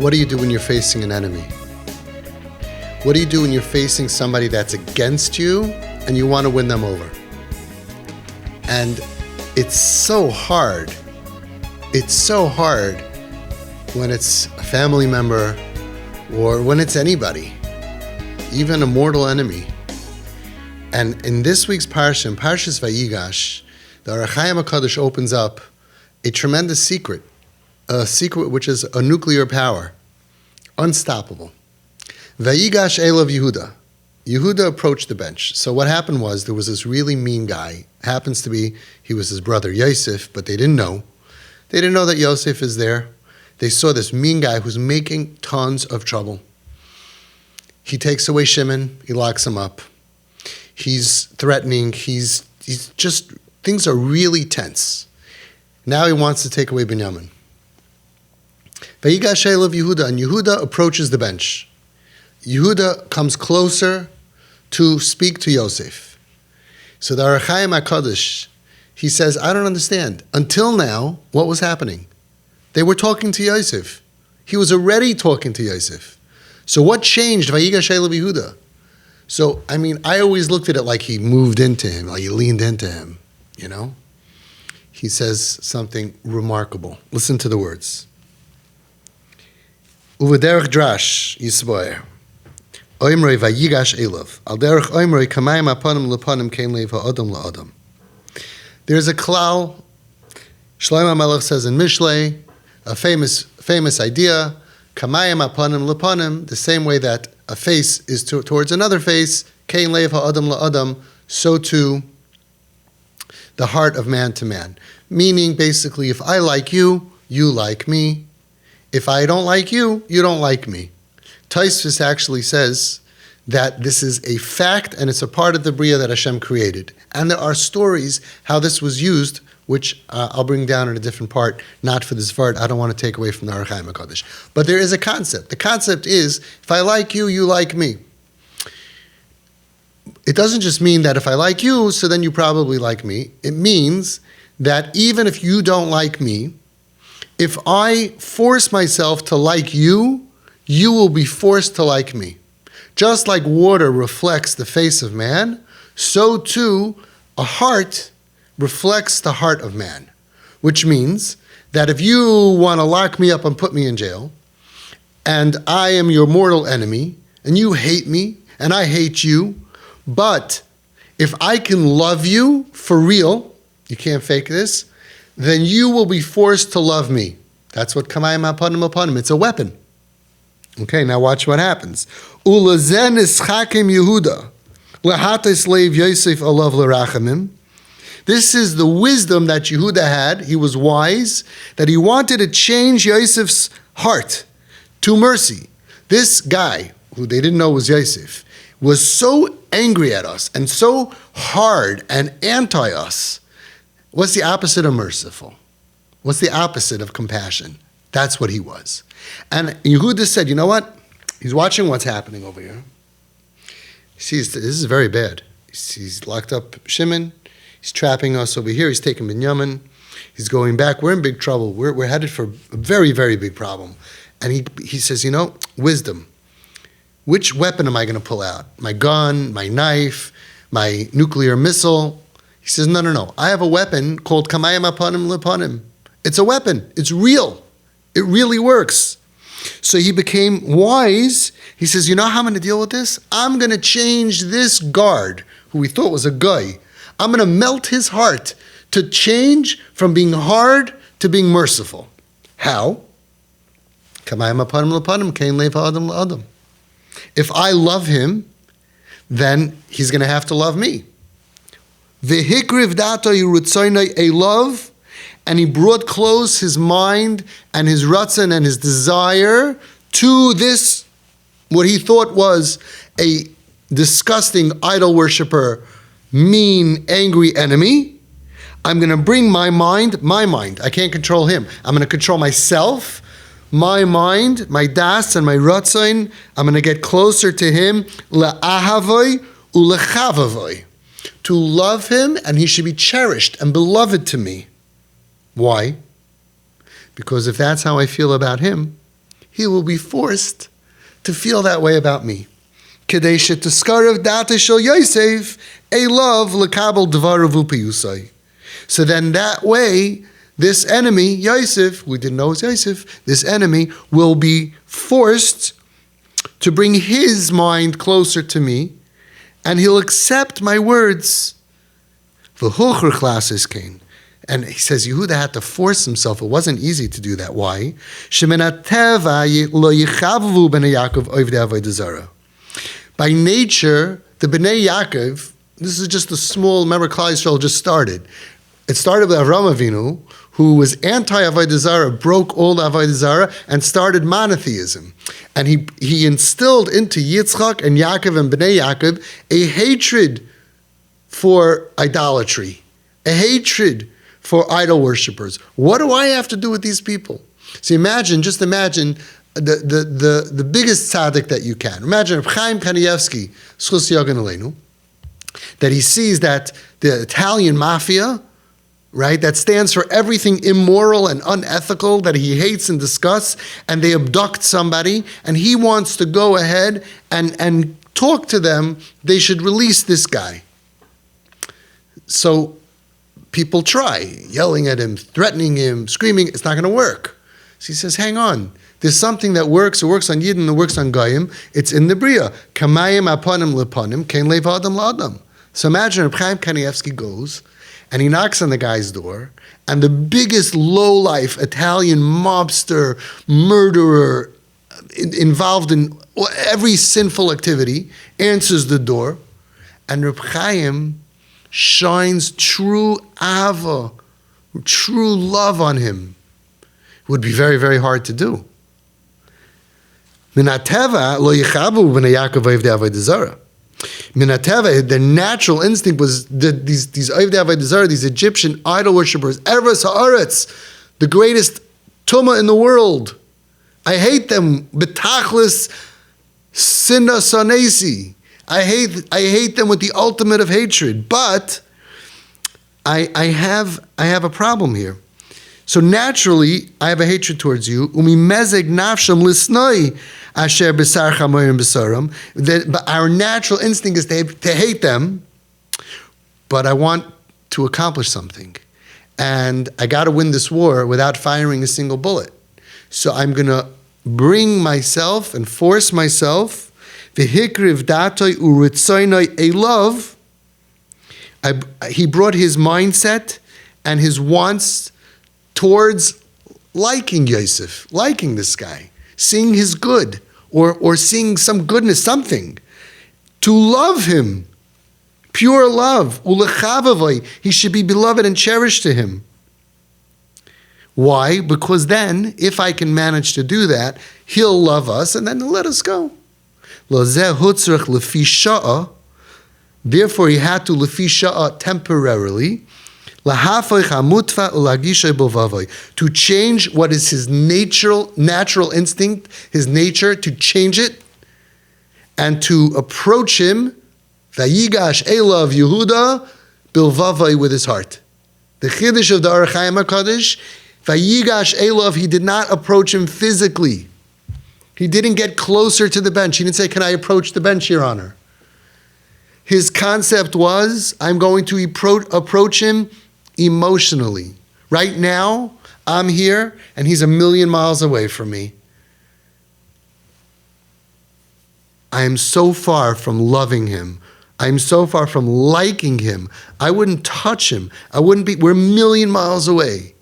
What do you do when you're facing an enemy? What do you do when you're facing somebody that's against you and you want to win them over? And it's so hard. It's so hard when it's a family member or when it's anybody, even a mortal enemy. And in this week's parsha, in Parshas VAYIGASH, the Ohr HaChaim HaKadosh opens up a tremendous secret, a secret which is a nuclear power, unstoppable. VAYIGASH Elav Yehuda. Yehuda approached the bench. So what happened was there was this really mean guy. Happens to be, he was his brother Yosef, but they didn't know. They didn't know that Yosef is there. They saw this mean guy who's making tons of trouble. He takes away Shimon, he locks him up. He's threatening, he's just, things are really tense. Now he wants to take away Binyamin. VAYIGASH Elav Yehuda, and Yehuda approaches the bench. Yehuda comes closer to speak to Yosef. So the Ohr HaChaim HaKadosh, he says, I don't understand. Until now, what was happening? They were talking to Yosef. He was already talking to Yosef. So what changed? VAYIGASH Elav Yehuda. So, I always looked at it like he moved into him, like he leaned into him, you know? He says something remarkable. Listen to the words. Uvederech drash yisboer. Oimrei VAYIGASH Elav. Al derech oimrei kamayim apanim lepanim kein leiv ha'adam la'adam. There's a klal, Shlomo HaMelech says in Mishlei, a famous idea, kamayim apanim lepanim, the same way that a face is towards another face, kein leiv ha'adam la'adam, so too the heart of man to man. Meaning, basically, if I like you, you like me. If I don't like you, you don't like me. Tosfos actually says that this is a fact and it's a part of the Bria that Hashem created. And there are stories how this was used, which I'll bring down in a different part, not for this part. I don't want to take away from the Ohr HaChaim HaKadosh. But there is a concept. The concept is, if I like you, you like me. It doesn't just mean that if I like you, so then you probably like me. It means that even if you don't like me, if I force myself to like you, you will be forced to like me. Just like water reflects the face of man, so too a heart reflects the heart of man. Which means that if you want to lock me up and put me in jail, and I am your mortal enemy, and you hate me, and I hate you, but if I can love you for real, you can't fake this, then you will be forced to love me. That's what kamayim apanim apanim. It's a weapon. Okay, now watch what happens. Ulazen ischakim Yehuda lehates leiv Yosef alav lerachamim. This is the wisdom that Yehuda had. He was wise, that he wanted to change Yosef's heart to mercy. This guy, who they didn't know was Yosef, was so angry at us and so hard and anti us. What's the opposite of merciful? What's the opposite of compassion? That's what he was. And Yehuda said, you know what? He's watching what's happening over here. He sees this is very bad. He's locked up Shimon. He's trapping us over here. He's taking Binyamin. He's going back. We're in big trouble. We're headed for a very, very big problem. And he says, wisdom. Which weapon am I going to pull out? My gun, my knife, my nuclear missile? He says, no. I have a weapon called kamayim apanim lepanim. It's a weapon. It's real. It really works. So he became wise. He says, you know how I'm going to deal with this? I'm going to change this guard, who we thought was a guy. I'm going to melt his heart to change from being hard to being merciful. How? Kamayim apanim lepanim, kein leiv ha'adam la'adam. If I love him, then he's going to have to love me. V'hikriv dato yirutzoynei elav, and he brought close his mind and his ratzon and his desire to this, what he thought was a disgusting idol worshiper, mean, angry enemy. I'm going to bring my mind. I can't control him. I'm going to control myself, my mind, my das, and my ratzon. I'm going to get closer to him. La'ahavoi u'lechavavoi. To love him, and he should be cherished and beloved to me. Why? Because if that's how I feel about him, he will be forced to feel that way about me. Kedei she'tiskarav data shel Yosef, elav lekabel dvarav upiyusai. So then that way, this enemy, Yosef, we didn't know it was Yosef, this enemy will be forced to bring his mind closer to me, and he'll accept my words. V'hucher classes came. And he says Yehuda had to force himself. It wasn't easy to do that. Why? By nature, the Bnei Yaakov, this is just a small, remember Klal Yisrael just started. It started with Avraham Avinu, who was anti-Avodah Zarah, broke all the Avodah Zarah, and started monotheism. And he instilled into Yitzchak and Yaakov and Bnei Yaakov a hatred for idolatry, a hatred for idol worshippers. What do I have to do with these people? See, just imagine the biggest tzaddik that you can. Imagine Reb Chaim Kanievsky, Schus Yagan Aleinu, that he sees that the Italian mafia, right, that stands for everything immoral and unethical that he hates and disgusts, and they abduct somebody, and he wants to go ahead and talk to them. They should release this guy. So people try, yelling at him, threatening him, screaming. It's not going to work. So he says, hang on. There's something that works. It works on Yidden, it works on Goyim. It's in the Bria. Kamayim aponim leponim, kein lev adam l'adam. So imagine Reb Chaim Kanievsky goes, and he knocks on the guy's door, and the biggest low-life Italian mobster, murderer, involved in every sinful activity, answers the door, and Reb Chaim shines true ava, true love on him. It would be very, very hard to do. Minateva lo yichavu b'nei Yaakov ovdei avodah zarah. Minateva, the natural instinct was these ovdei avodah zarah, these Egyptian idol worshippers, Eretz haaretz, the greatest tumah in the world. I hate them. B'tachlis sinna sanesi. I hate them with the ultimate of hatred. But I have a problem here. So naturally, I have a hatred towards you. Umi mezeg nafsham lisnoi asher b'sar chamorim b'saram. But our natural instinct is to hate them. But I want to accomplish something, and I got to win this war without firing a single bullet. So I'm going to bring myself and force myself. V'hikriv datoi uritzoinoi elov. He brought his mindset and his wants towards liking Yosef, liking this guy, seeing his good, or seeing some goodness, something. To love him, pure love, ulechavavoi, he should be beloved and cherished to him. Why? Because then, if I can manage to do that, he'll love us and then he'll let us go. Therefore, he had to lefi sha'a temporarily, to change what is his natural instinct, his nature, to change it, and to approach him, VAYIGASH elav Yehuda bilvavai, with his heart. The chiddush of the Or HaChaim HaKadosh, VAYIGASH elav, he did not approach him physically. He didn't get closer to the bench. He didn't say, can I approach the bench, Your Honor? His concept was, I'm going to approach him emotionally. Right now, I'm here, and he's 1,000,000 miles away from me. I am so far from loving him. I am so far from liking him. I wouldn't touch him. We're 1,000,000 miles away.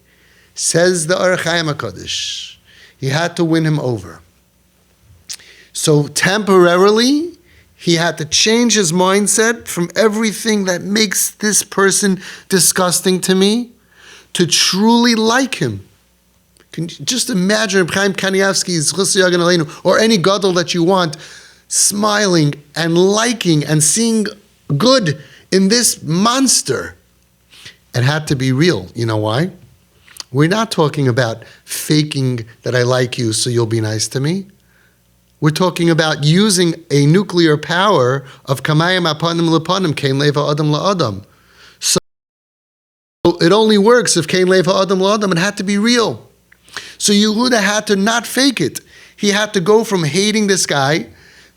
Says the Or HaChaim HaKadosh. He had to win him over. So temporarily, he had to change his mindset from everything that makes this person disgusting to me to truly like him. Can you just imagine Reb Chaim Kanievsky's Chus Yagan Aleinu, or any gadol that you want, smiling and liking and seeing good in this monster. It had to be real. You know why? We're not talking about faking that I like you so you'll be nice to me. We're talking about using a nuclear power of kamayim apanim lepanim, kein leva adam la'adam. So it only works if kein leva adam la'adam. It had to be real. So Yehuda had to not fake it. He had to go from hating this guy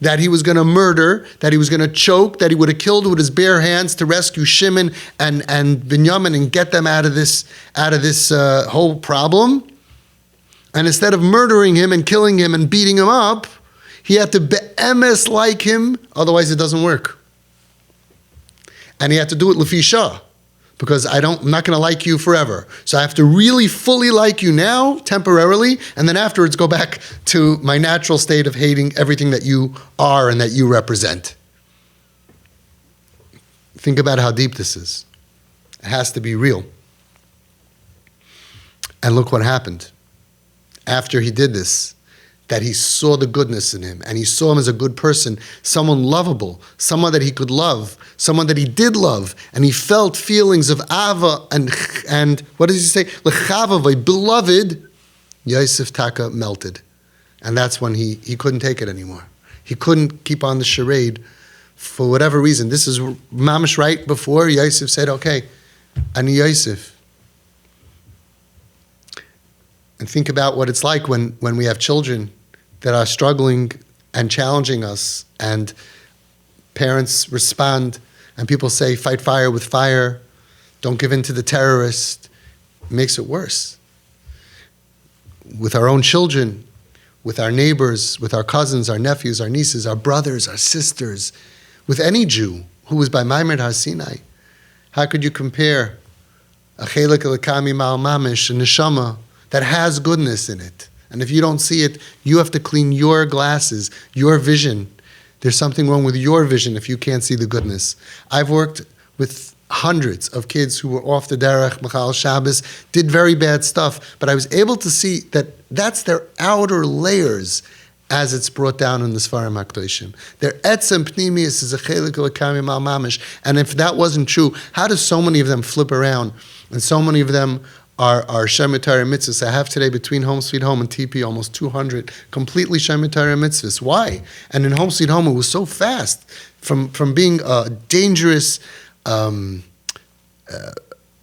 that he was going to murder, that he was going to choke, that he would have killed with his bare hands to rescue Shimon and Binyamin and get them out of this whole problem. And instead of murdering him and killing him and beating him up, he had to be'emes like him, otherwise it doesn't work. And he had to do it lefi shah, because I'm not going to like you forever. So I have to really fully like you now, temporarily, and then afterwards go back to my natural state of hating everything that you are and that you represent. Think about how deep this is. It has to be real. And look what happened. After he did this, that he saw the goodness in him, and he saw him as a good person, someone lovable, someone that he could love, someone that he did love, and he felt feelings of ava and what does he say? L'chavavai, beloved. Yosef Taka melted, and that's when he couldn't take it anymore. He couldn't keep on the charade for whatever reason. This is mamish right before Yosef said, "Okay, Ani Yosef." And think about what it's like when we have children that are struggling and challenging us, and parents respond, and people say, fight fire with fire, don't give in to the terrorist. It makes it worse. With our own children, with our neighbors, with our cousins, our nephews, our nieces, our brothers, our sisters, with any Jew who was by Maimed Har Sinai. How could you compare a chelik elakami ma'al mamish, a neshama, that has goodness in it? And if you don't see it, you have to clean your glasses, your vision. There's something wrong with your vision if you can't see the goodness. I've worked with hundreds of kids who were off the derech, Machal Shabbos, did very bad stuff, but I was able to see that that's their outer layers as it's brought down in the Sfarim HaKadoshim. Their etzem pnimius is a chelik l'kamim al mamish. And if that wasn't true, how do so many of them flip around? And so many of them are Shemitah mitzvahs. I have today between Home Sweet Home and TP almost 200 completely Shemitah mitzvahs. Why? And in Home Sweet Home, it was so fast from being a dangerous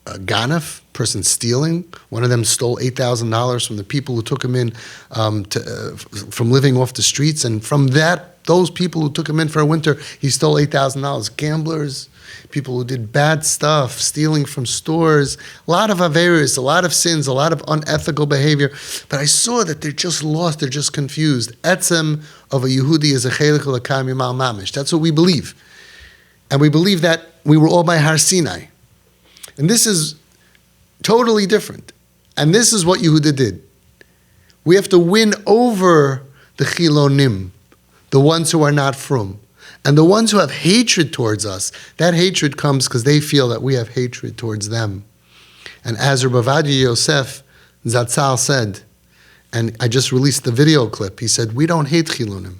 ganef, person stealing. One of them stole $8,000 from the people who took him in from living off the streets. And from those people who took him in for a winter, he stole $8,000. Gamblers, people who did bad stuff, stealing from stores, a lot of averis, a lot of sins, a lot of unethical behavior. But I saw that they're just lost, they're just confused. Etzem of a Yehudi is a chelik l'kam yimal mamish. That's what we believe. And we believe that we were all by Har Sinai. And this is totally different. And this is what Yehuda did. We have to win over the chilonim, the ones who are not frum. And the ones who have hatred towards us, that hatred comes because they feel that we have hatred towards them. And as Rabbi Ovadia Yosef Zatzal said, and I just released the video clip, he said, we don't hate chilonim.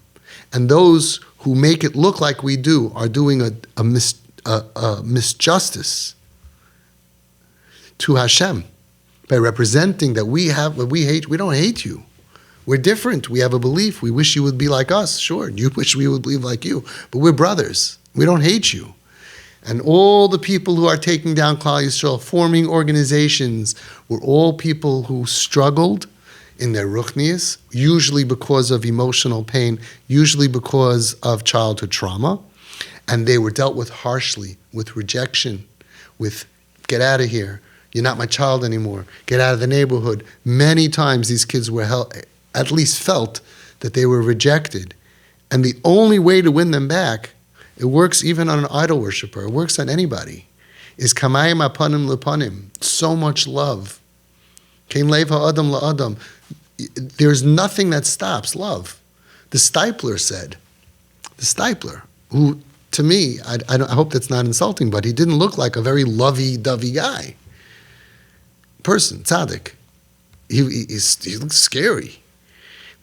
And those who make it look like we do are doing a misjustice to Hashem by representing that we have what we hate. We don't hate you. We're different. We have a belief. We wish you would be like us. Sure, you wish we would believe like you, but we're brothers. We don't hate you. And all the people who are taking down Klal Yisrael, forming organizations, were all people who struggled in their ruchnias, usually because of emotional pain, usually because of childhood trauma, and they were dealt with harshly, with rejection, with get out of here, you're not my child anymore, get out of the neighborhood. Many times these kids were at least felt that they were rejected. And the only way to win them back, it works even on an idol worshiper, it works on anybody, is kamayim apanim lepanim, so much love. Kein lev ha'adam la'adam. There's nothing that stops love. The Stipler said, who to me, I hope that's not insulting, but he didn't look like a very lovey-dovey guy. Person, tzaddik. He looks scary.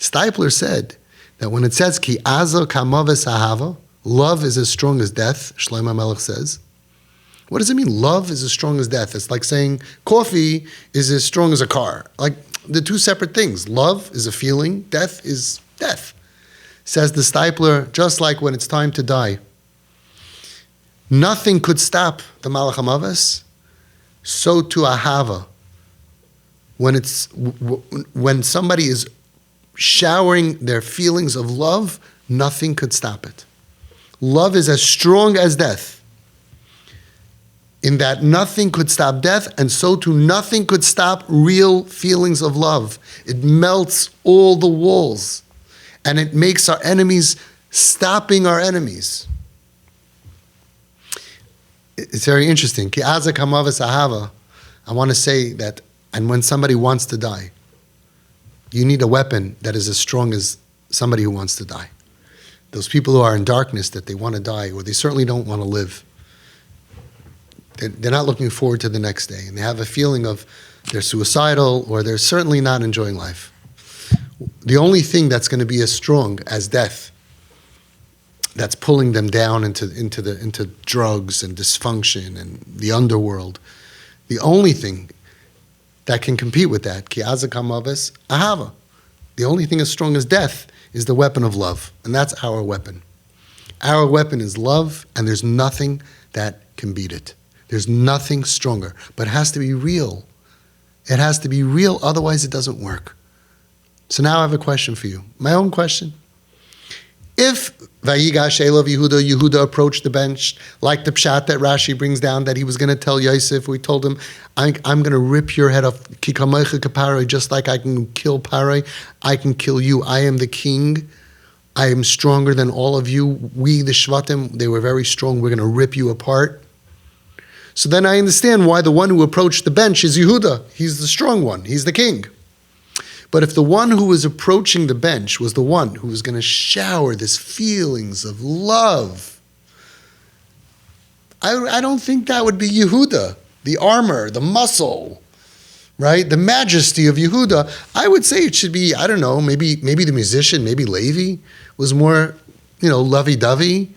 Stipler said that when it says ki azo kamaves ahava, love is as strong as death, Shlomo Melech says. What does it mean? Love is as strong as death. It's like saying coffee is as strong as a car. Like the two separate things. Love is a feeling, death is death. Says the Stipler, just like when it's time to die. Nothing could stop the Malach HaMaves, so to ahava. When somebody is showering their feelings of love, nothing could stop it. Love is as strong as death, in that nothing could stop death, and so too nothing could stop real feelings of love. It melts all the walls, and it makes our enemies stopping our enemies. It's very interesting. Ki azak hamavas ahava. I want to say that, and when somebody wants to die, you need a weapon that is as strong as somebody who wants to die. Those people who are in darkness, that they want to die, or they certainly don't want to live. They're not looking forward to the next day, and they have a feeling of they're suicidal, or they're certainly not enjoying life. The only thing that's going to be as strong as death, that's pulling them down into drugs and dysfunction and the underworld, the only thing that can compete with that, ki azak hamavas ahava, the only thing as strong as death is the weapon of love, and that's our weapon. Our weapon is love, and there's nothing that can beat it. There's nothing stronger, but it has to be real. It has to be real, otherwise it doesn't work. So now I have a question for you, my own question. If VAYIGASH Yehuda approached the bench, like the pshat that Rashi brings down, that he was going to tell Yosef, we told him, I'm going to rip your head off, just like I can kill Parai, I can kill you. I am the king. I am stronger than all of you. We, the Shvatim, they were very strong. We're going to rip you apart. So then I understand why the one who approached the bench is Yehuda. He's the strong one. He's the king. But if the one who was approaching the bench was the one who was going to shower these feelings of love, I don't think that would be Yehuda, the armor, the muscle, right? The majesty of Yehuda. I would say it should be, I don't know, maybe the musician, maybe Levi was more, lovey-dovey,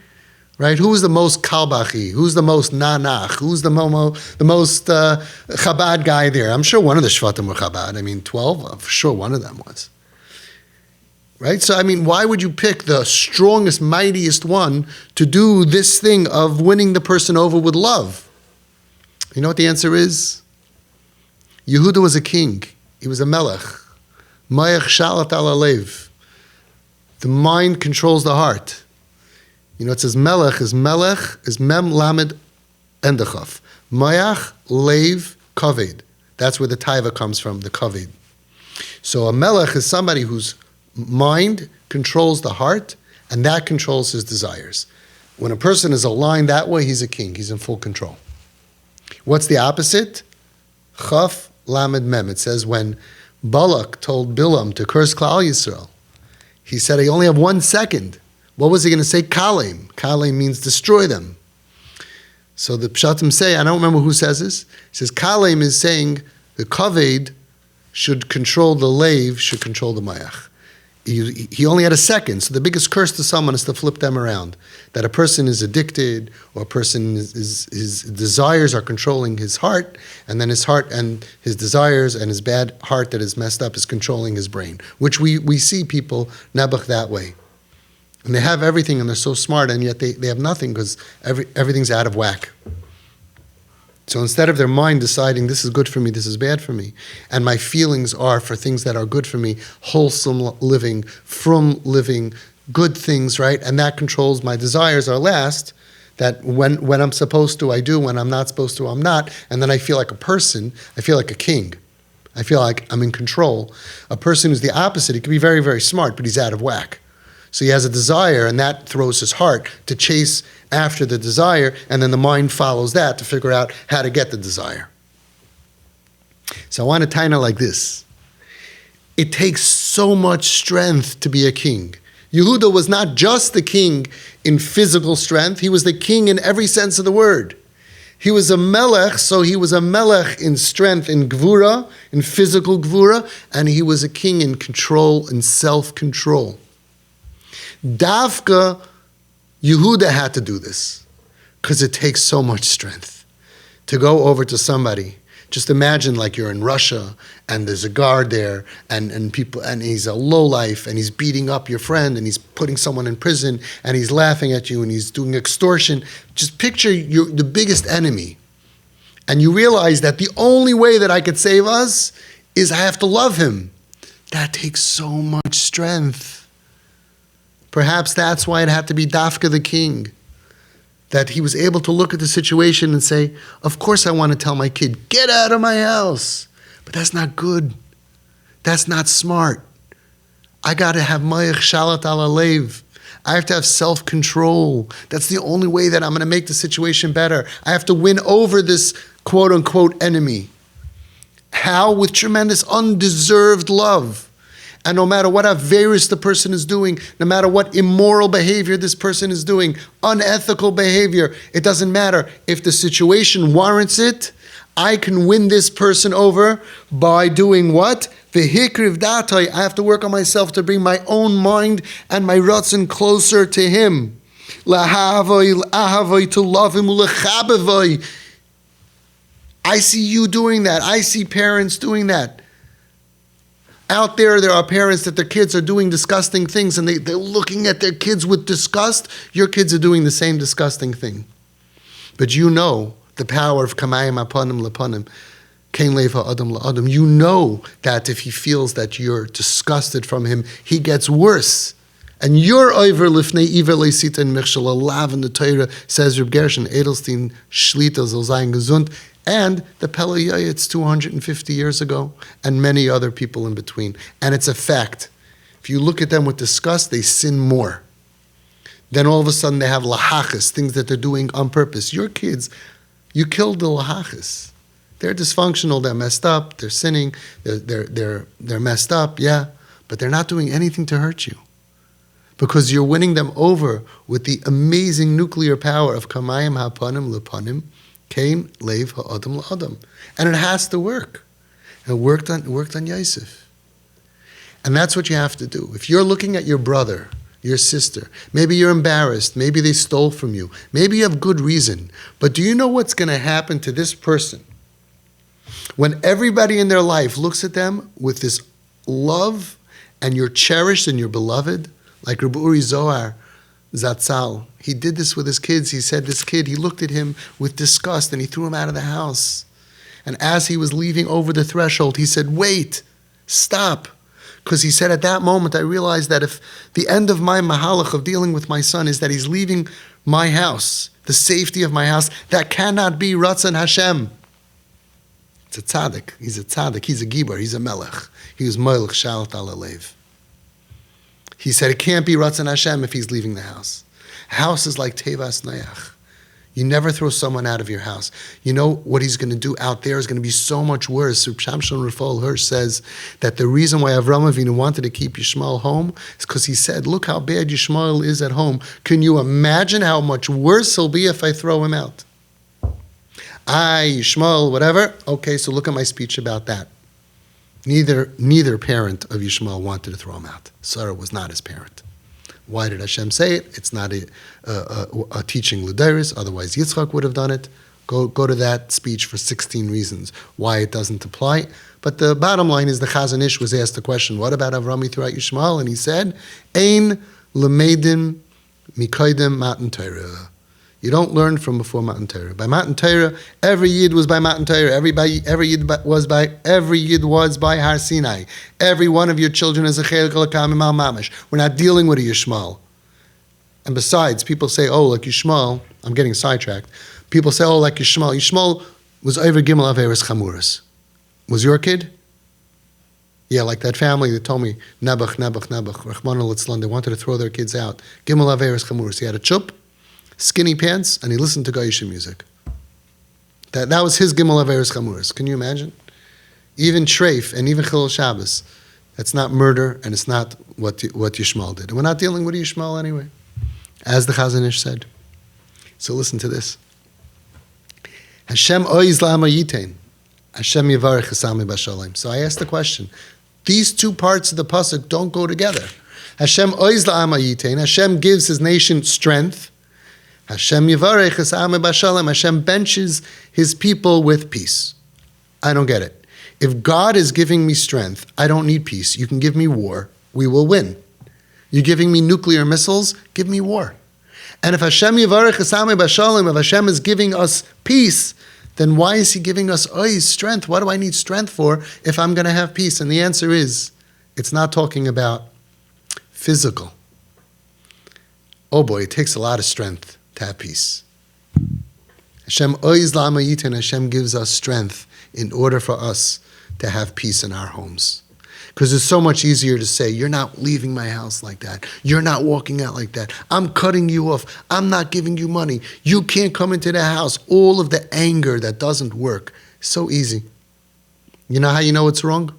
right? Who was the most kalbachi? Who's the most nanach? Who's the most Chabad guy there? I'm sure one of the Shvatim were Chabad. 12, for sure one of them was. Right? So, why would you pick the strongest, mightiest one to do this thing of winning the person over with love? You know what the answer is? Yehuda was a king. He was a melech. Mayach shalat al alev. The mind controls the heart. It says melech is mem lamed endachaf. Mayach lev kaved. That's where the taiva comes from, the kaved. So a melech is somebody whose mind controls the heart, and that controls his desires. When a person is aligned that way, he's a king. He's in full control. What's the opposite? Chaf lamed mem. It says when Balak told Bilam to curse Klal Yisrael, he said, I only have 1 second. What was he going to say? Kalem. Kalem means destroy them. So the Pshatim say, I don't remember who says this. He says Kalem is saying the kaved should control the leiv, should control the mayach. He only had 1 second. So the biggest curse to someone is to flip them around. That a person is addicted, or a person his desires are controlling his heart, and then his heart and his desires and his bad heart that is messed up is controlling his brain. Which we see people nebuch that way. And they have everything, and they're so smart, and yet they have nothing because everything's out of whack. So instead of their mind deciding, this is good for me, this is bad for me, and my feelings are for things that are good for me, wholesome living, from living, good things, right? And that controls my desires are last, that when I'm supposed to, I do, when I'm not supposed to, I'm not, and then I feel like a person, I feel like a king. I feel like I'm in control. A person who's the opposite, he could be very, very smart, but he's out of whack. So he has a desire, and that throws his heart to chase after the desire, and then the mind follows that to figure out how to get the desire. So I want to tie it like this. It takes so much strength to be a king. Yehuda was not just the king in physical strength, he was the king in every sense of the word. He was a melech, so he was a melech in strength, in gvura, in physical gvura, and he was a king in control, in self-control. Davka, Yehuda had to do this because it takes so much strength to go over to somebody. Just imagine like you're in Russia and there's a guard there and people, and he's a lowlife and he's beating up your friend and he's putting someone in prison and he's laughing at you and he's doing extortion. Just picture the biggest enemy, and you realize that the only way that I could save us is I have to love him. That takes so much strength. Perhaps that's why it had to be Dafka the king, that he was able to look at the situation and say, of course I want to tell my kid, get out of my house. But that's not good. That's not smart. I got to have mayach shalat ala lev. I have to have self-control. That's the only way that I'm going to make the situation better. I have to win over this quote-unquote enemy. How? With tremendous undeserved love. And no matter what averus the person is doing, no matter what immoral behavior this person is doing, unethical behavior, it doesn't matter. If the situation warrants it, I can win this person over by doing what? V'hikriv datoi. I have to work on myself to bring my own mind and my ratzon closer to him. Lahavoi, ahavoi, to love him, ulechabevoi. I see you doing that. I see parents doing that. Out there are parents that their kids are doing disgusting things and they're looking at their kids with disgust. Your kids are doing the same disgusting thing. But you know the power of kamayim aponim leponim, kein lev ha'adam la'adam. You know that if he feels that you're disgusted from him, he gets worse. And your over lifnei iver leisita in michshel alav in the Torah, says Reb Gershon Edelstein, Shlita zol zayin gesund, and the Pele Yayitz 250 years ago, and many other people in between. And it's a fact. If you look at them with disgust, they sin more. Then all of a sudden they have lahachas, things that they're doing on purpose. Your kids, you killed the lahachas. They're dysfunctional, they're messed up, they're sinning, they're messed up, yeah, but they're not doing anything to hurt you. Because you're winning them over with the amazing nuclear power of kamayim hapanim lepanim, Kain lev ha'adam la'adam. And it has to work. And it worked on Yosef. And that's what you have to do. If you're looking at your brother, your sister, maybe you're embarrassed, maybe they stole from you, maybe you have good reason, but do you know what's going to happen to this person when everybody in their life looks at them with this love and you're cherished and you're beloved? Like Rabbi Uri Zohar Zatzal, he did this with his kids. He said this kid, he looked at him with disgust and he threw him out of the house. And as he was leaving over the threshold, he said, wait, stop. Because he said, at that moment, I realized that if the end of my mahalach of dealing with my son is that he's leaving my house, the safety of my house, that cannot be Ratzon Hashem. It's a tzaddik. He's a tzaddik. He's a gibar. He's a melech. He was melech shalat ala lev. He said it can't be Ratzon Hashem if he's leaving the house. A house is like Tevas Nayach. You never throw someone out of your house. You know what he's going to do out there is going to be so much worse. Shamshon Rafal Hirsch says that the reason why Avram Avinu wanted to keep Yishmael home is because he said, look how bad Yishmael is at home. Can you imagine how much worse he'll be if I throw him out? Yishmael, whatever. Okay, so look at my speech about that. Neither parent of Yishmael wanted to throw him out. Sarah was not his parent. Why did Hashem say it? It's not a teaching l'deiros. Otherwise, Yitzchak would have done it. Go to that speech for 16 reasons why it doesn't apply. But the bottom line is the Chazon Ish was asked the question, what about Avrami throughout Yishmael? And he said, Ein lemedim mikodim matan Torah. You don't learn from before Matan Torah. By Matan Torah, every Yid was by Matan Torah. Every Yid was by Har Sinai. Every one of your children is a chelik l'kam imal mamish. We're not dealing with a Yishmael. And besides, people say, oh, like Yishmael, I'm getting sidetracked. People say, oh, like Yishmael. Yishmael was over Gimel Averis Chamuras. Was your kid? Yeah, like that family that told me, Nebuch, Rachmana litzlan, they wanted to throw their kids out. Gimel Averis Chamuras. He had a chup, skinny pants, and he listened to Goyish music. That was his Gimel Averis Chamuras. Can you imagine? Even Treif and even Chilul Shabbos, that's not murder, and it's not what Yishmael did. And we're not dealing with Yishmael anyway, as the Chazon Ish said. So listen to this. Hashem oiz la'ama yitain. Hashem yivarech esami b'shalom. So I asked the question. These two parts of the pasuk don't go together. Hashem oiz la'ama yitain. Hashem gives his nation strength. Hashem yivarech esami b'shalom. Hashem benches his people with peace. I don't get it. If God is giving me strength, I don't need peace. You can give me war. We will win. You're giving me nuclear missiles, give me war. And if Hashem yivarech esami b'shalom, if Hashem is giving us peace, then why is he giving us strength? What do I need strength for if I'm going to have peace? And the answer is, It's not talking about physical. Oh boy, it takes a lot of strength to have peace. Hashem oiz lama yitin, Hashem gives us strength in order for us to have peace in our homes. Because it's so much easier to say, you're not leaving my house like that. You're not walking out like that. I'm cutting you off. I'm not giving you money. You can't come into the house. All of the anger that doesn't work. So easy. You know how you know it's wrong?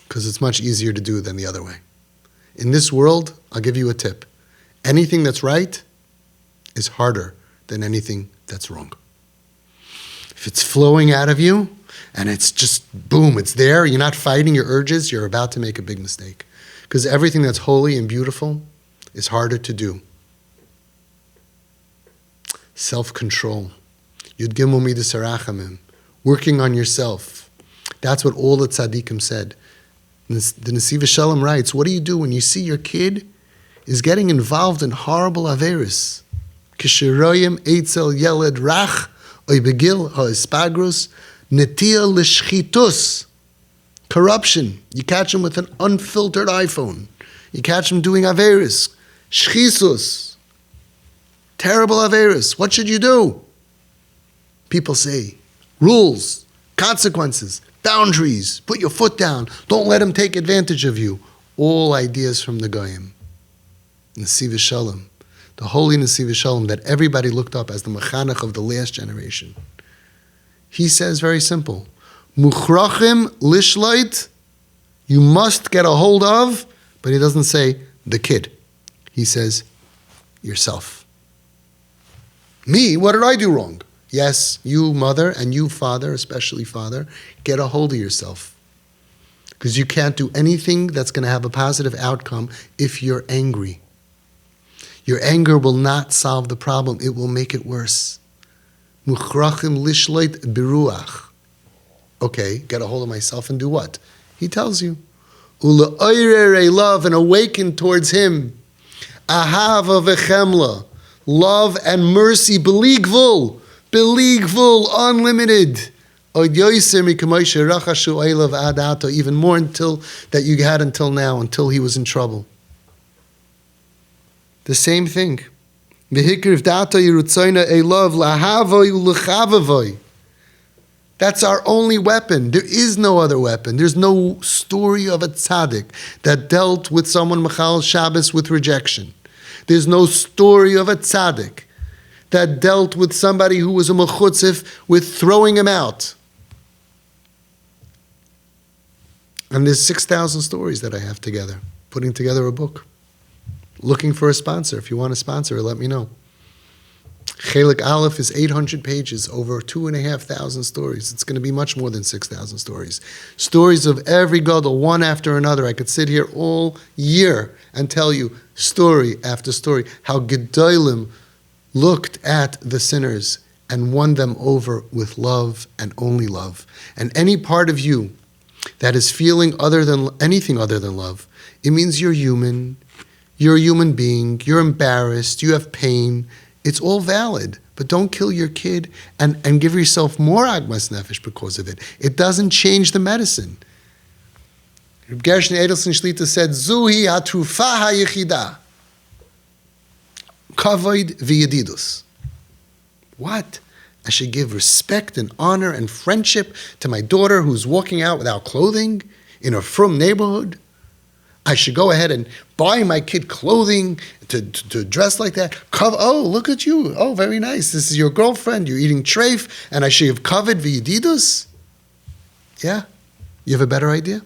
Because it's much easier to do than the other way. In this world, I'll give you a tip. Anything that's right is harder than anything that's wrong. If it's flowing out of you, and it's just, boom, it's there, you're not fighting your urges, you're about to make a big mistake. Because everything that's holy and beautiful is harder to do. Self-control. Yud Gimel Midas Harachamim. Working on yourself. That's what all the tzaddikim said. The Nesiv Shalom writes, what do you do when you see your kid is getting involved in horrible averis? Kishiroyim eitzel yeled rach oy begil ha'ispagrus Netia l'shchitus, corruption. You catch him with an unfiltered iPhone. You catch him doing averis, shchisus, terrible averis. What should you do? People say, rules, consequences, boundaries, put your foot down. Don't let him take advantage of you. All ideas from the Goyim. Nesiv Shalom, the holy Nesiv Shalom that everybody looked up as the mechanech of the last generation. He says very simple, Muchrachim lishleit, you must get a hold of, but he doesn't say the kid. He says yourself. Me, what did I do wrong? Yes, you mother and you father, especially father, get a hold of yourself. Because you can't do anything that's going to have a positive outcome if you're angry. Your anger will not solve the problem, it will make it worse. Muchrachim lishleit biruach. Okay, get a hold of myself and do what? He tells you. Ule'oirei love, and awaken towards him. Ahava v'chemla, love and mercy, beligvul, unlimited. Even more until that you had until now, until he was in trouble. The same thing. That's our only weapon. There is no other weapon. There's no story of a tzaddik that dealt with someone Machal Shabbos with rejection. There's no story of a tzaddik that dealt with somebody who was a mechutzif with throwing him out. And there's 6,000 stories that I have together, putting together a book. Looking for a sponsor. If you want a sponsor, let me know. Chelik Aleph is 800 pages, over 2,500 stories. It's going to be much more than 6,000 stories. Stories of every gadol, one after another. I could sit here all year and tell you story after story how Gedolim looked at the sinners and won them over with love and only love. And any part of you that is feeling anything other than love, it means you're human. You're a human being. You're embarrassed. You have pain. It's all valid, but don't kill your kid and give yourself more agmas nefesh because of it. It doesn't change the medicine. Reb Gershon Edelstein Shlita said, Zuhi hatrufa hayichida. Kavod v'yedidus. What? I should give respect and honor and friendship to my daughter who's walking out without clothing in a frum neighborhood? I should go ahead and buy my kid clothing to dress like that. Oh, look at you. Oh, very nice. This is your girlfriend. You're eating treif, and I should have covered v'yedidus? Yeah? You have a better idea?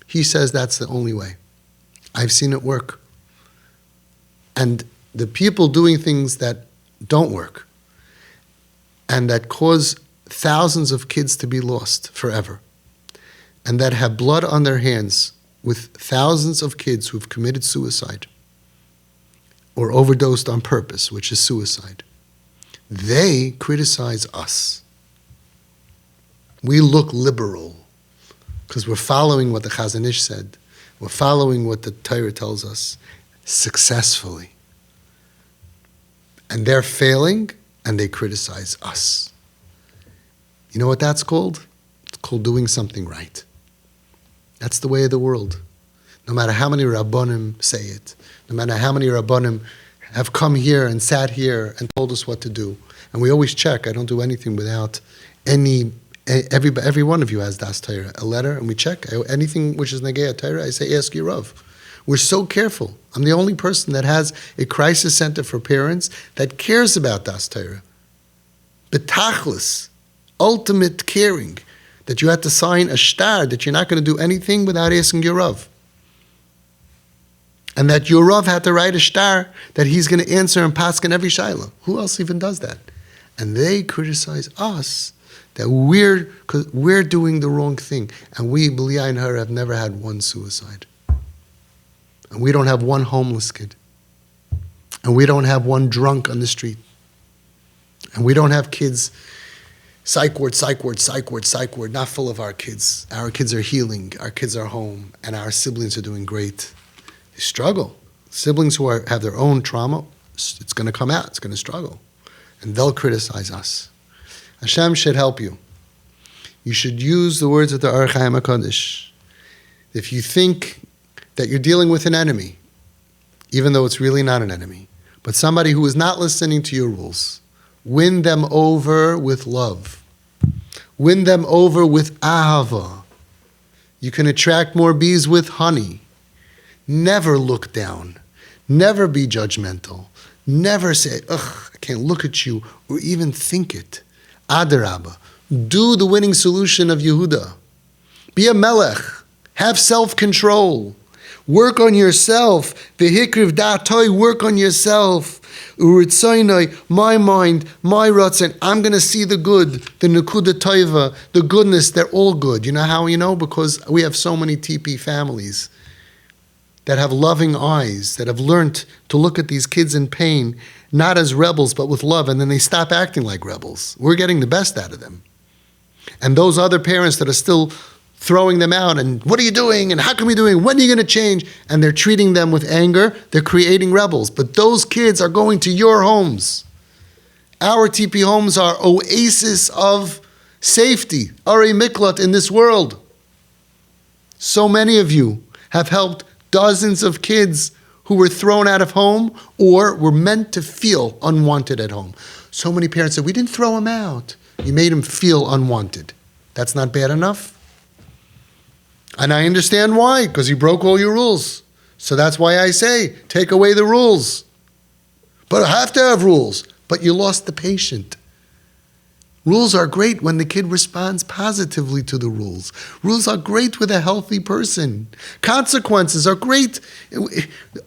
He says that's the only way. I've seen it work. And the people doing things that don't work and that cause thousands of kids to be lost forever and that have blood on their hands with thousands of kids who've committed suicide or overdosed on purpose, which is suicide, they criticize us. We look liberal because we're following what the Chazon Ish said. We're following what the Torah tells us successfully. And they're failing, and they criticize us. You know what that's called? It's called doing something right. That's the way of the world. No matter how many Rabbonim say it, no matter how many Rabbonim have come here and sat here and told us what to do. And we always check. I don't do anything without every one of you has Das Torah, a letter, and we check. Anything which is Negei Torah, I say, ask your Rav. We're so careful. I'm the only person that has a crisis center for parents that cares about Das Torah. Betachlis, ultimate caring, that you had to sign a shtar, that you're not going to do anything without asking your Rav. And that your Rav had to write a shtar that he's going to answer and paskin every shayla. Who else even does that? And they criticize us that we're doing the wrong thing. And we, B'li Ayin Hara, have never had one suicide. And we don't have one homeless kid. And we don't have one drunk on the street. And we don't have kids, psych ward, psych ward, psych ward, psych ward, not full of our kids. Our kids are healing, our kids are home, and our siblings are doing great. They struggle. Siblings who have their own trauma, it's going to come out, it's going to struggle. And they'll criticize us. Hashem should help you. You should use the words of the Ar Chaim HaKadosh. If you think that you're dealing with an enemy, even though it's really not an enemy, but somebody who is not listening to your rules, win them over with love. Win them over with ahava. You can attract more bees with honey. Never look down. Never be judgmental. Never say, ugh, I can't look at you, or even think it. Adarabba. Do the winning solution of Yehuda. Be a melech. Have self-control. Work on yourself. V'hikriv da'atoi, work on yourself. Uritzainai, my mind, my ratzon, I'm going to see the good, the nekuda toiva, the goodness, they're all good. You know how you know? Because we have so many TP families that have loving eyes, that have learned to look at these kids in pain, not as rebels, but with love, and then they stop acting like rebels. We're getting the best out of them. And those other parents that are still throwing them out, and what are you doing, and how come you're doing, when are you going to change? And they're treating them with anger, they're creating rebels. But those kids are going to your homes. Our TP homes are oasis of safety, Ari Miklat in this world. So many of you have helped dozens of kids who were thrown out of home or were meant to feel unwanted at home. So many parents said, we didn't throw him out. You made him feel unwanted. That's not bad enough? And I understand why, because he broke all your rules. So that's why I say, take away the rules. But I have to have rules. But you lost the patient. Rules are great when the kid responds positively to the rules. Rules are great with a healthy person. Consequences are great,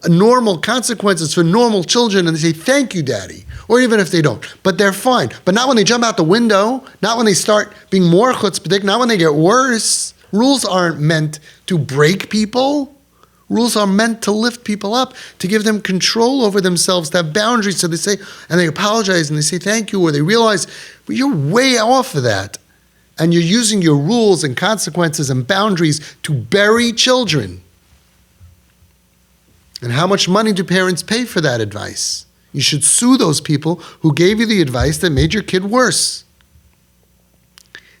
normal consequences for normal children, and they say, thank you, Daddy. Or even if they don't. But they're fine. But not when they jump out the window, not when they start being more chutzpahdik, not when they get worse. Rules aren't meant to break people. Rules are meant to lift people up, to give them control over themselves, to have boundaries. So they say, and they apologize, and they say thank you, or they realize, well, you're way off of that. And you're using your rules and consequences and boundaries to bury children. And how much money do parents pay for that advice? You should sue those people who gave you the advice that made your kid worse.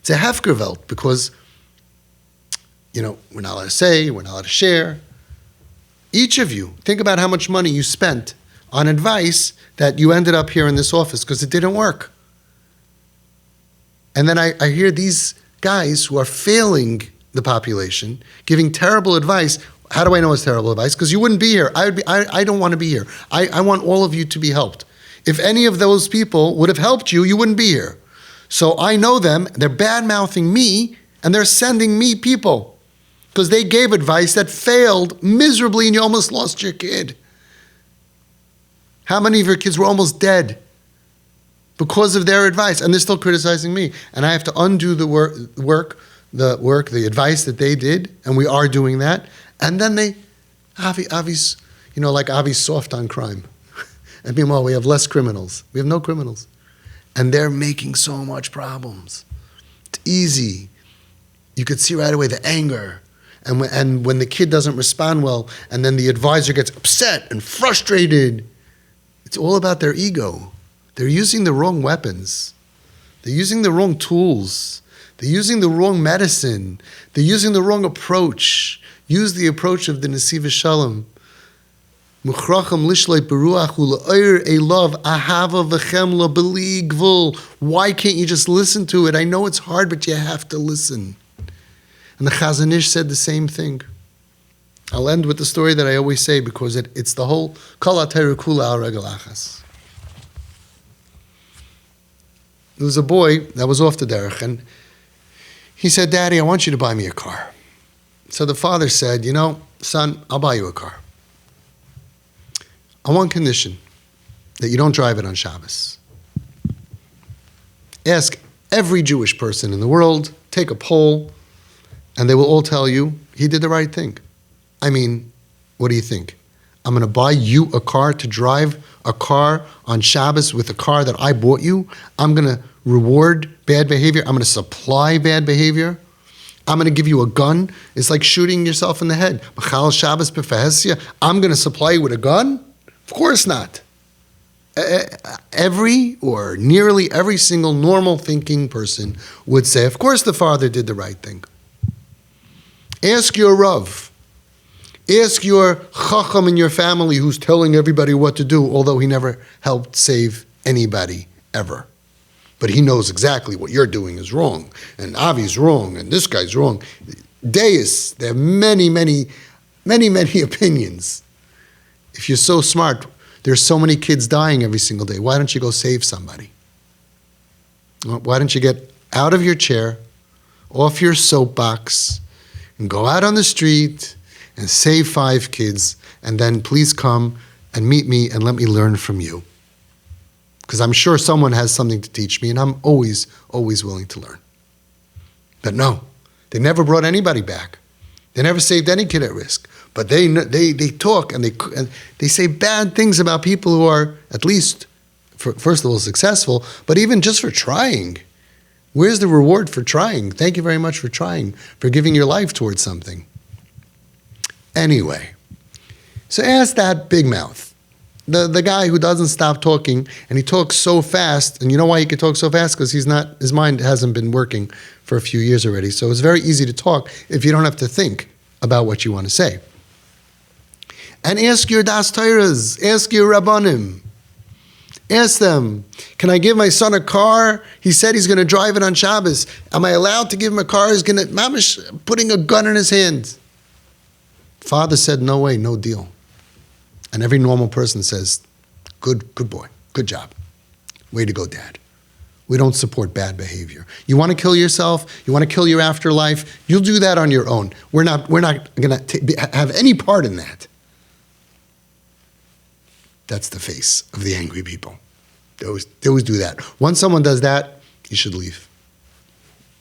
It's a hefkervelt, because, we're not allowed to say, we're not allowed to share. Each of you, think about how much money you spent on advice that you ended up here in this office because it didn't work. And then I hear these guys who are failing the population, giving terrible advice. How do I know it's terrible advice? Because you wouldn't be here. I don't want to be here. I want all of you to be helped. If any of those people would have helped you, you wouldn't be here. So I know them. They're bad-mouthing me, and they're sending me people. Because they gave advice that failed miserably and you almost lost your kid. How many of your kids were almost dead because of their advice? And they're still criticizing me. And I have to undo the advice that they did, and we are doing that. And then Avi's, like Avi's soft on crime. And meanwhile, we have less criminals. We have no criminals. And they're making so much problems. It's easy. You could see right away the anger. And when the kid doesn't respond well, and then the advisor gets upset and frustrated, it's all about their ego. They're using the wrong weapons. They're using the wrong tools. They're using the wrong medicine. They're using the wrong approach. Use the approach of the Nesiv Shalom. Why can't you just listen to it? I know it's hard, but you have to listen. And the Chazon Ish said the same thing. I'll end with the story that I always say because it's the whole Kol HaTorah Kula Al Regel Achas. There was a boy that was off the derech, and he said, "Daddy, I want you to buy me a car." So the father said, "You know, son, I'll buy you a car. On one condition, that you don't drive it on Shabbos." Ask every Jewish person in the world, take a poll, and they will all tell you he did the right thing. I mean, what do you think? I'm going to buy you a car to drive a car on Shabbos with a car that I bought you? I'm going to reward bad behavior? I'm going to supply bad behavior? I'm going to give you a gun? It's like shooting yourself in the head. Machal Shabbos b'fahesia? I'm going to supply you with a gun? Of course not. Every or nearly every single normal thinking person would say, of course the father did the right thing. Ask your Rav. Ask your Chacham in your family who's telling everybody what to do, although he never helped save anybody ever. But he knows exactly what you're doing is wrong, and Avi's wrong, and this guy's wrong. Deis, there are many opinions. If you're so smart, there's so many kids dying every single day. Why don't you go save somebody? Why don't you get out of your chair, off your soapbox, and go out on the street and save 5 kids, and then please come and meet me and let me learn from you. Because I'm sure someone has something to teach me, and I'm always willing to learn. But no, they never brought anybody back. They never saved any kid at risk. But they talk and they say bad things about people who are at least, first of all, successful, but even just for trying. Where's the reward for trying? Thank you very much for trying, for giving your life towards something. Anyway, so ask that big mouth, the guy who doesn't stop talking, and he talks so fast, and you know why he can talk so fast? Because his mind hasn't been working for a few years already. So it's very easy to talk if you don't have to think about what you want to say. And ask your Das Torahs, ask your Rabbanim. Ask them, can I give my son a car? He said he's going to drive it on Shabbos. Am I allowed to give him a car? He's going to, mamish, putting a gun in his hand. Father said, no way, no deal. And every normal person says, good boy, good job. Way to go, Dad. We don't support bad behavior. You want to kill yourself? You want to kill your afterlife? You'll do that on your own. We're not going to have any part in that. That's the face of the angry people. They always do that. Once someone does that, you should leave.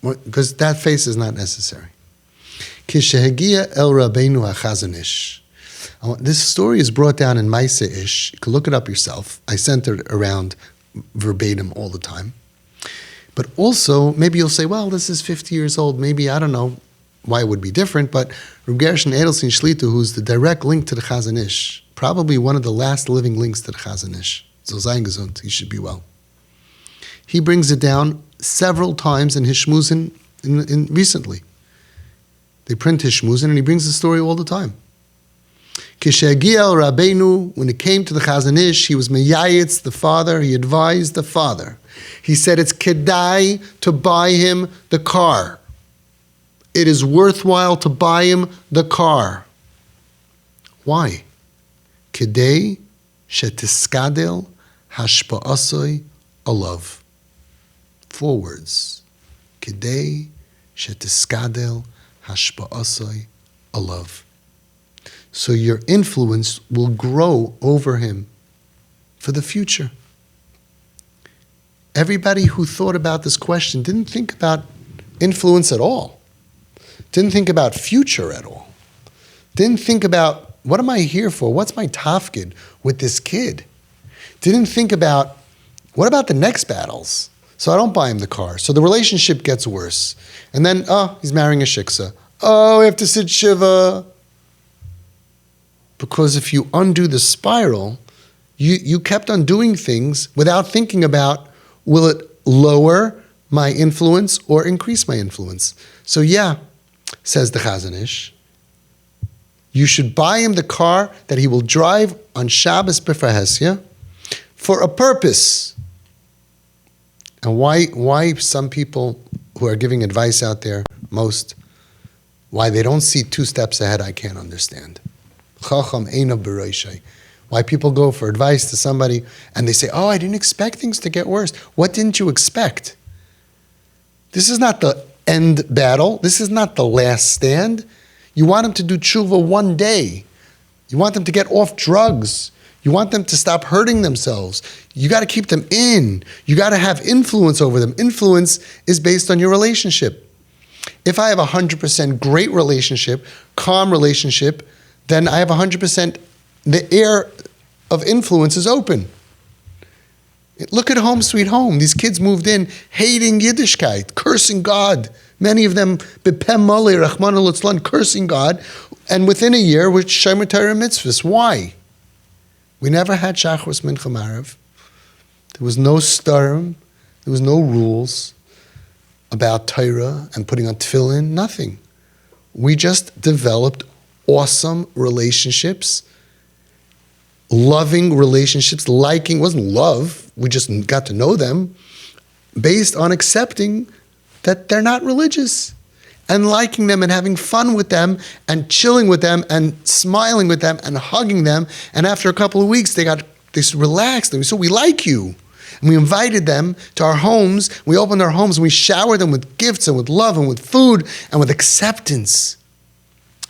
Because that face is not necessary. Kishehagia el Rabbeinu HaChazon Ish. This story is brought down in Maaseh Ish. You can look it up yourself. I sent it around verbatim all the time. But also, maybe you'll say, well, this is 50 years old. Maybe, I don't know why it would be different, but Reb Gershon Edelstein Shlitu, who's the direct link to the Chazon Ish, probably one of the last living links to the Chazon Ish. So sein gesund, he should be well. He brings it down several times in his shmuzin recently. They print his shmuzin, and he brings the story all the time. Kishehagia el Rabbeinu, when it came to the Chazon Ish, he was meyayitz the father, he advised the father. He said it's kedai to buy him the car. It is worthwhile to buy him the car. Why? Kedei shetiskadel hashpa'asoi alav. 4 words. Kedei shetiskadel hashpa'asoi alav. So your influence will grow over him for the future. Everybody who thought about this question didn't think about influence at all. Didn't think about future at all. Didn't think about, what am I here for? What's my tafkid with this kid? Didn't think about, what about the next battles? So I don't buy him the car. So the relationship gets worse. And then, he's marrying a shiksa. I have to sit shiva. Because if you undo the spiral, you kept on doing things without thinking about, will it lower my influence or increase my influence? So yeah, says the Chazon Ish, You should buy him the car that he will drive on Shabbos b'Frahesia for a purpose. And why some people who are giving advice out there, why they don't see 2 steps ahead, I can't understand. Chacham eino b'roishai. Why people go for advice to somebody and they say, oh, I didn't expect things to get worse. What didn't you expect? This is not the end battle. This is not the last stand. You want them to do tshuva one day. You want them to get off drugs. You want them to stop hurting themselves. You got to keep them in. You got to have influence over them. Influence is based on your relationship. If I have 100% great relationship, calm relationship, then I have 100%, the air of influence is open. Look at Home Sweet Home. These kids moved in hating Yiddishkeit, cursing God. Many of them, b'pem malei, Rachmana litzlan, cursing God. And within a year, with Shomer Torah mitzvahs. Why? We never had Shachris Mincha Marav. There was no starim. There was no rules about Torah and putting on tefillin. Nothing. We just developed awesome relationships, loving relationships, liking, wasn't love, we just got to know them, based on accepting that they're not religious, and liking them and having fun with them and chilling with them and smiling with them and hugging them. And after a couple of weeks, they relaxed. And we said, we like you. And we invited them to our homes. We opened our homes and we showered them with gifts and with love and with food and with acceptance.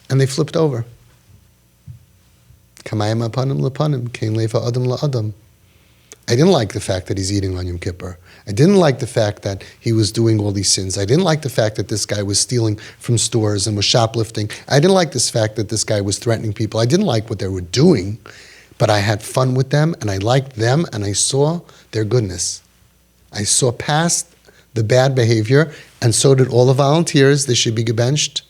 And they flipped over. Kamayim apanim lapanim, kein lefa adam la adam. I didn't like the fact that he's eating on Yom Kippur. I didn't like the fact that he was doing all these sins. I didn't like the fact that this guy was stealing from stores and was shoplifting. I didn't like this fact that this guy was threatening people. I didn't like what they were doing, but I had fun with them and I liked them and I saw their goodness. I saw past the bad behavior, and so did all the volunteers. They should be gebenched.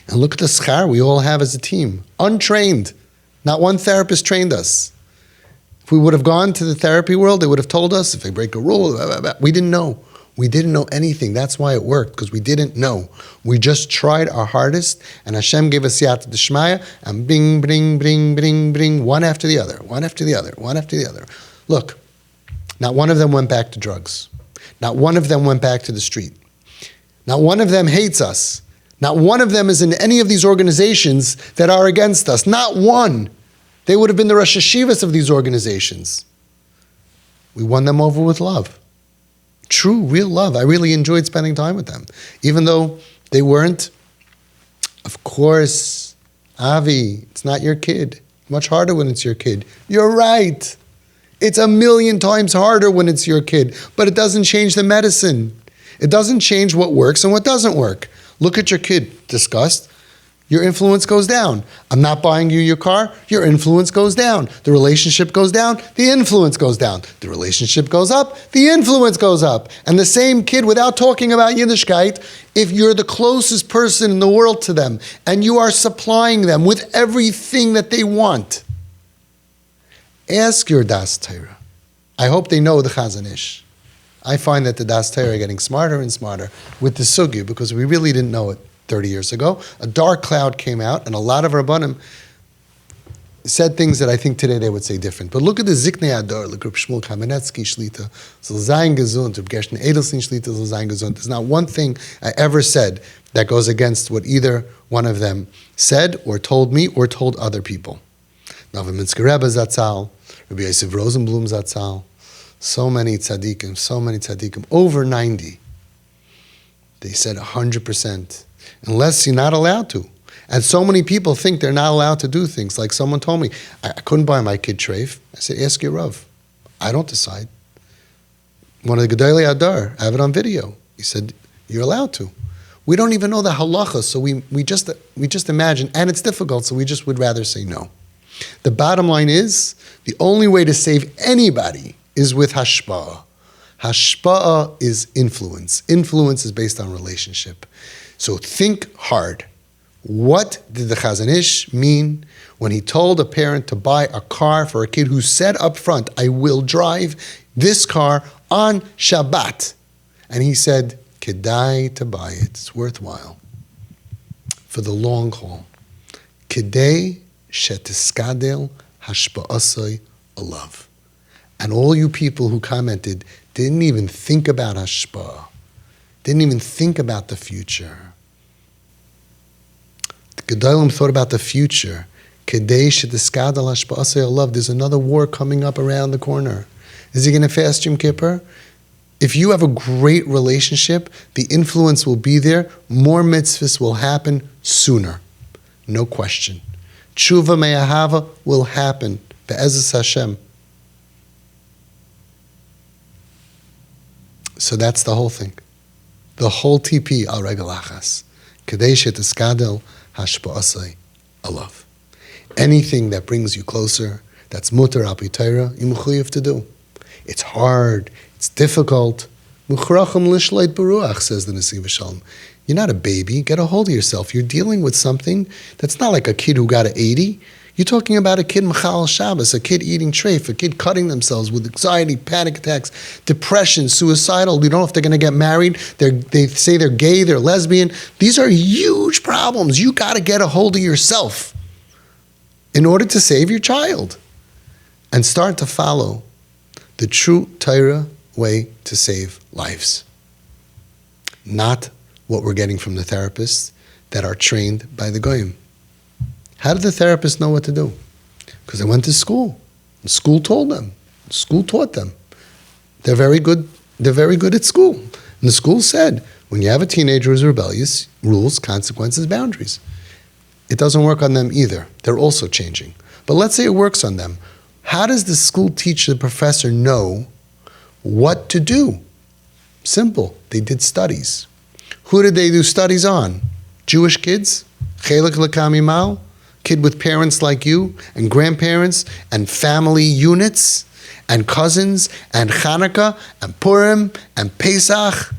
And look at the schar we all have as a team. Untrained. Not one therapist trained us. If we would have gone to the therapy world, they would have told us if they break a rule, blah, blah, blah. We didn't know. We didn't know anything. That's why it worked, because we didn't know. We just tried our hardest, and Hashem gave us siyata d'shmaya, and bring, one after the other, one after the other, one after the other. Look, not one of them went back to drugs. Not one of them went back to the street. Not one of them hates us. Not one of them is in any of these organizations that are against us. Not one. They would have been the Rosh Hashivas of these organizations. We won them over with love. True, real love. I really enjoyed spending time with them. Even though they weren't, of course, Avi, it's not your kid. Much harder when it's your kid. You're right. It's 1,000,000 times harder when it's your kid. But it doesn't change the medicine. It doesn't change what works and what doesn't work. Look at your kid, disgust. Your influence goes down. I'm not buying you your car, your influence goes down. The relationship goes down, the influence goes down. The relationship goes up, the influence goes up. And the same kid, without talking about Yiddishkeit, if you're the closest person in the world to them and you are supplying them with everything that they want, ask your Das Torah. I hope they know the Chazon Ish. I find that the Das Torah are getting smarter and smarter with the sugya because we really didn't know it 30 years ago. A dark cloud came out and a lot of Rabbanim said things that I think today they would say different. But look at the Ziknei Ador, like Reb Shmuel Kamenetsky Shlita, Zol Zayin Gesund, Reb Gershon Edelstein Shlita, Zol Zayin Gesund. There's not one thing I ever said that goes against what either one of them said or told me or told other people. Navim Minsker Rebbe Zatzal, Rabbi Yosef Rosenblum Zatzal, so many tzaddikim, over 90. They said 100%, unless you're not allowed to. And so many people think they're not allowed to do things. Like someone told me, I couldn't buy my kid treif. I said, ask your Rav. I don't decide. One of the Gedolei Adar, I have it on video. He said, you're allowed to. We don't even know the halacha, so we just imagine, and it's difficult, so we just would rather say no. The bottom line is, the only way to save anybody is with hashpa'ah. Hashpa'ah is influence. Influence is based on relationship. So think hard. What did the Chazon Ish mean when he told a parent to buy a car for a kid who said up front, I will drive this car on Shabbat? And he said, Kedai to buy it. It's worthwhile. For the long haul. Kedei shetiskadel hashpa'asai alav. And all you people who commented didn't even think about hashpa'ah, didn't even think about the future. The Gedolim thought about the future. Kedei shetiskadel hashpa'asai alav. There's another war coming up around the corner. Is he going to fast Yom Kippur? If you have a great relationship, the influence will be there. More mitzvahs will happen sooner. No question. Tshuva me'ahava will happen. Be'ezus Hashem. So that's the whole thing. The whole TP al regel achas. Kedei shetiskadel hashpa'asai alav. Anything that brings you closer, that's mutar al pi Torah, you mechuyev to do. It's hard. It's difficult. Muchrachim lishleit beruach, says the Nesiv Shalom. You're not a baby. Get a hold of yourself. You're dealing with something that's not like a kid who got an 80. You're talking about a kid mechal Shabbos, a kid eating treif, a kid cutting themselves with anxiety, panic attacks, depression, suicidal. You don't know if they're going to get married. They say they're gay, they're lesbian. These are huge problems. You got to get a hold of yourself in order to save your child and start to follow the true Torah way to save lives. Not what we're getting from the therapists that are trained by the Goyim. How did the therapists know what to do? Because they went to school. The school told them. The school taught them. They're very good at school. And the school said, when you have a teenager who's rebellious, rules, consequences, boundaries. It doesn't work on them either. They're also changing. But let's say it works on them. How does the school teacher, the professor, know what to do? Simple. They did studies. Who did they do studies on? Jewish kids? Chelik lekamimal? Kid with parents like you, and grandparents, and family units, and cousins, and Hanukkah, and Purim, and Pesach,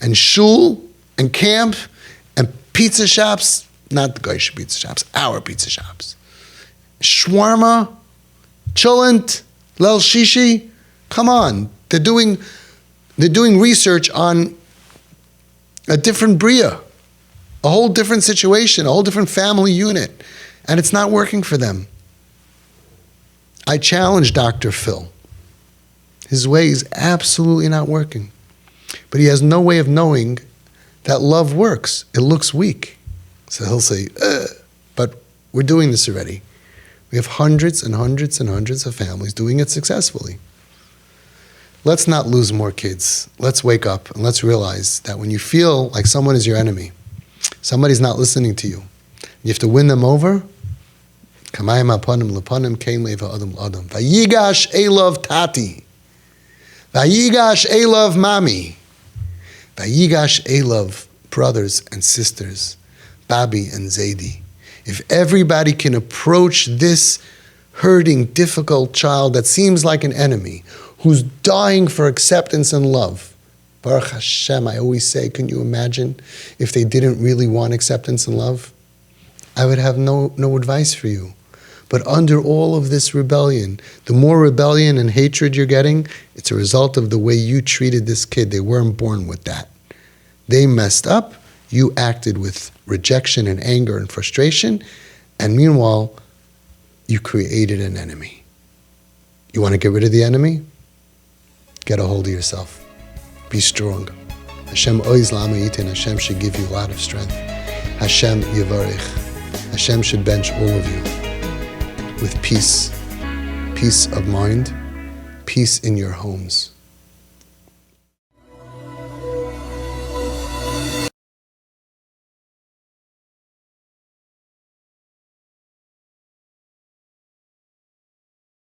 and shul, and camp, and pizza shops. Not the Goyish pizza shops, our pizza shops. Shawarma, cholent, lel shishi. Come on, they're doing research on a different bria, a whole different situation, a whole different family unit, and it's not working for them. I challenge Dr. Phil. His way is absolutely not working, but he has no way of knowing that love works. It looks weak, so he'll say, but we're doing this already. We have hundreds and hundreds and hundreds of families doing it successfully. Let's not lose more kids. Let's wake up and let's realize that when you feel like someone is your enemy, somebody's not listening to you, you have to win them over. Kamayim apanim lepanim kein leva adam l'adam. Vayigash elav tati. Vayigash elav mami. Vayigash elav brothers and sisters, Babi and Zaidi. If everybody can approach this hurting, difficult child that seems like an enemy, who's dying for acceptance and love, Baruch Hashem, I always say, can you imagine if they didn't really want acceptance and love? I would have no advice for you. But under all of this rebellion, the more rebellion and hatred you're getting, it's a result of the way you treated this kid. They weren't born with that. They messed up. You acted with rejection and anger and frustration, and meanwhile, you created an enemy. You want to get rid of the enemy? Get a hold of yourself. Be strong. Hashem oiz lama yitin. Hashem should give you a lot of strength. Hashem yivarich. Hashem should bench all of you with peace. Peace of mind. Peace in your homes.